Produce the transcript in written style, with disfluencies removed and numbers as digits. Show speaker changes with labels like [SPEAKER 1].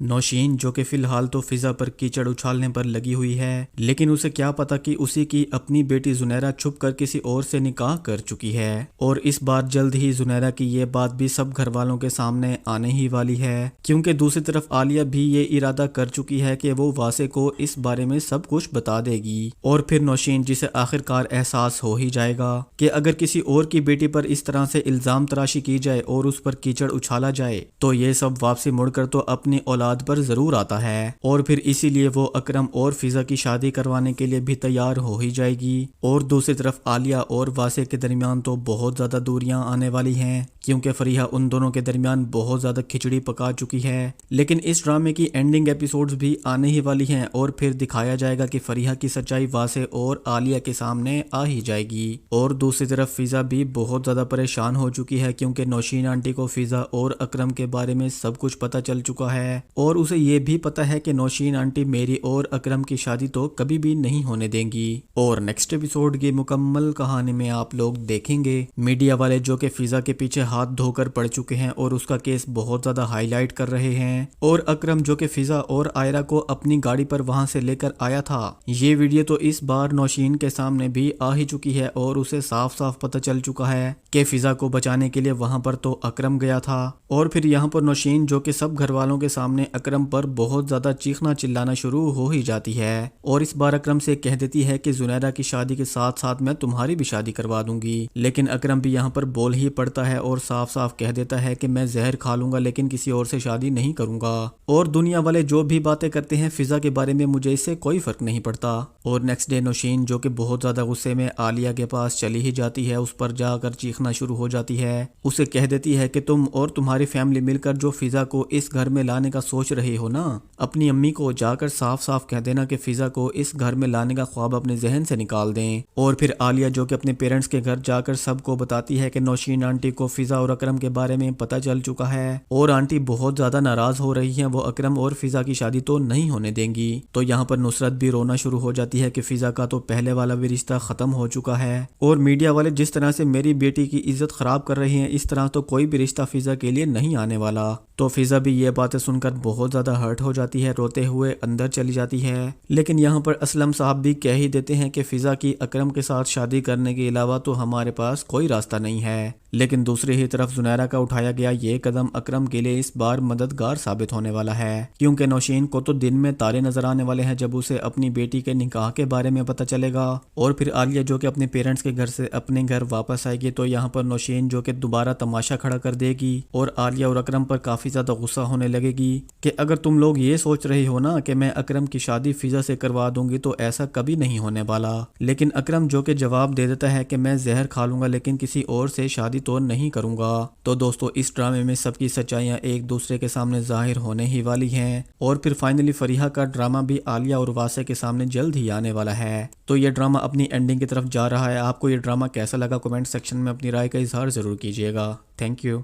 [SPEAKER 1] नौशीन जो कि फिलहाल तो फिजा पर कीचड़ उछालने पर लगी हुई है, लेकिन उसे क्या पता कि उसी की अपनी बेटी जुनैरा छुप कर किसी और से निकाह कर चुकी है और इस बार जल्द ही जुनैरा की ये बात भी सब घर वालों के सामने आने ही वाली है, क्योंकि दूसरी तरफ आलिया भी ये इरादा कर चुकी है कि वो वासे को इस बारे में सब कुछ बता देगी। और फिर नौशीन जिसे आखिरकार एहसास हो ही जाएगा कि अगर किसी और की बेटी पर इस तरह से इल्जाम तराशी की जाए और उस पर कीचड़ उछाला जाए तो ये सब वापसी मुड़कर तो अपनी औलाद पर जरूर आता है, और फिर इसीलिए वो अकरम और फिजा की शादी करवाने के लिए भी तैयार हो ही जाएगी। और दूसरी तरफ आलिया और वासे के दरमियान तो बहुत ज्यादा दूरियां आने वाली हैं, क्योंकि फरीहा उन दोनों के दरमियान बहुत ज्यादा खिचड़ी पका चुकी है। लेकिन इस ड्रामे की एंडिंग एपिसोड्स भी आने ही वाली हैं और फिर दिखाया जाएगा कि फरीहा की सच्चाई वासे और आलिया के सामने आ ही जाएगी। और दूसरी तरफ फिजा भी बहुत ज्यादा परेशान हो चुकी है, क्योंकि नौशीन आंटी को फिजा और अकरम के बारे में सब कुछ पता चल चुका है और उसे ये भी पता है कि नौशीन आंटी मेरी और अकरम की शादी तो कभी भी नहीं होने देंगी। और नेक्स्ट एपिसोड की मुकम्मल कहानी में आप लोग देखेंगे मीडिया वाले जो कि फिजा के पीछे हाथ धोकर पड़ चुके हैं और उसका केस बहुत ज्यादा हाईलाइट कर रहे हैं, और अकरम जो कि फिजा और आयरा को अपनी गाड़ी पर वहां से लेकर आया था। ये वीडियो तो इस बार नौशीन के सामने भी आ ही चुकी है और उसे साफ साफ पता चल चुका है कि फिजा को बचाने के लिए वहां पर तो अकरम गया था। और फिर यहाँ पर नौशीन जो कि सब घर वालों के सामने अकरम पर बहुत ज्यादा चीखना चिल्लाना शुरू हो ही जाती है और इस बार अकरम से कह देती है कि जुनैरा की शादी के साथ साथ मैं तुम्हारी भी शादी करवा दूंगी। लेकिन अकरम भी यहाँ पर बोल ही पड़ता है और साफ साफ कह देता है कि मैं जहर खा लूंगा लेकिन किसी और से शादी नहीं करूंगा, और दुनिया वाले जो भी बातें करते हैं फिजा के बारे में मुझे इससे कोई फर्क नहीं पड़ता। और नेक्स्ट डे नौशीन जो कि बहुत ज्यादा गुस्से में आलिया के पास चली ही जाती है, उस पर जाकर चीखना शुरू हो जाती है। उसे कह देती है कि तुम और तुम्हारी फैमिली मिलकर जो फिजा को इस घर में लाने का सोच रहे हो ना, अपनी अम्मी को जाकर साफ साफ कह देना कि फिजा को इस घर में लाने का ख्वाब अपने जहन से निकाल दें। और फिर आलिया जो कि अपने पेरेंट्स के घर जाकर सबको बताती है कि नौशीन आंटी को फिजा और अकरम के बारे में पता चल चुका है और आंटी बहुत ज्यादा नाराज हो रही है, वो अकरम और फिजा की शादी तो नहीं होने देंगी। तो यहाँ पर नुसरत भी रोना शुरू हो जाती है कि फिजा का तो पहले वाला भी रिश्ता खत्म हो चुका है और मीडिया वाले जिस तरह से मेरी बेटी की इज्जत खराब कर रहे हैं इस तरह तो कोई भी रिश्ता फिजा के लिए नहीं आने वाला। तो फिजा भी ये बातें सुनकर बहुत ज्यादा हर्ट हो जाती है, रोते हुए अंदर चली जाती है। लेकिन यहाँ पर असलम साहब भी कह ही देते हैं कि फिजा की अकरम के साथ शादी करने के अलावा तो हमारे पास कोई रास्ता नहीं है। लेकिन दूसरी ही तरफ जुनैरा का उठाया गया ये कदम अकरम के लिए इस बार मददगार साबित होने वाला है, क्योंकि नौशीन को तो दिन में तारे नजर आने वाले हैं जब उसे अपनी बेटी के निकाह के बारे में पता चलेगा। और फिर आलिया जो कि अपने पेरेंट्स के घर से अपने घर वापस आएगी तो यहाँ पर नौशीन जो कि दोबारा तमाशा खड़ा कर देगी और आलिया और अकरम पर काफी ज्यादा गुस्सा होने लगेगी कि अगर तुम लोग ये सोच रहे हो ना कि मैं अकरम की शादी फिजा से करवा दूंगी तो ऐसा कभी नहीं होने वाला। लेकिन अकरम जो कि जवाब दे देता है कि मैं जहर खा लूंगा लेकिन किसी और से शादी तो नहीं करूंगा। तो दोस्तों इस ड्रामे में सबकी सच्चाइयां एक दूसरे के सामने जाहिर होने ही वाली हैं और फिर फाइनली फरीहा का ड्रामा भी आलिया और वासे के सामने जल्द ही आने वाला है। तो ये ड्रामा अपनी एंडिंग की तरफ जा रहा है। आपको ये ड्रामा कैसा लगा कमेंट सेक्शन में अपनी राय का इजहार जरूर कीजिएगा। Thank you.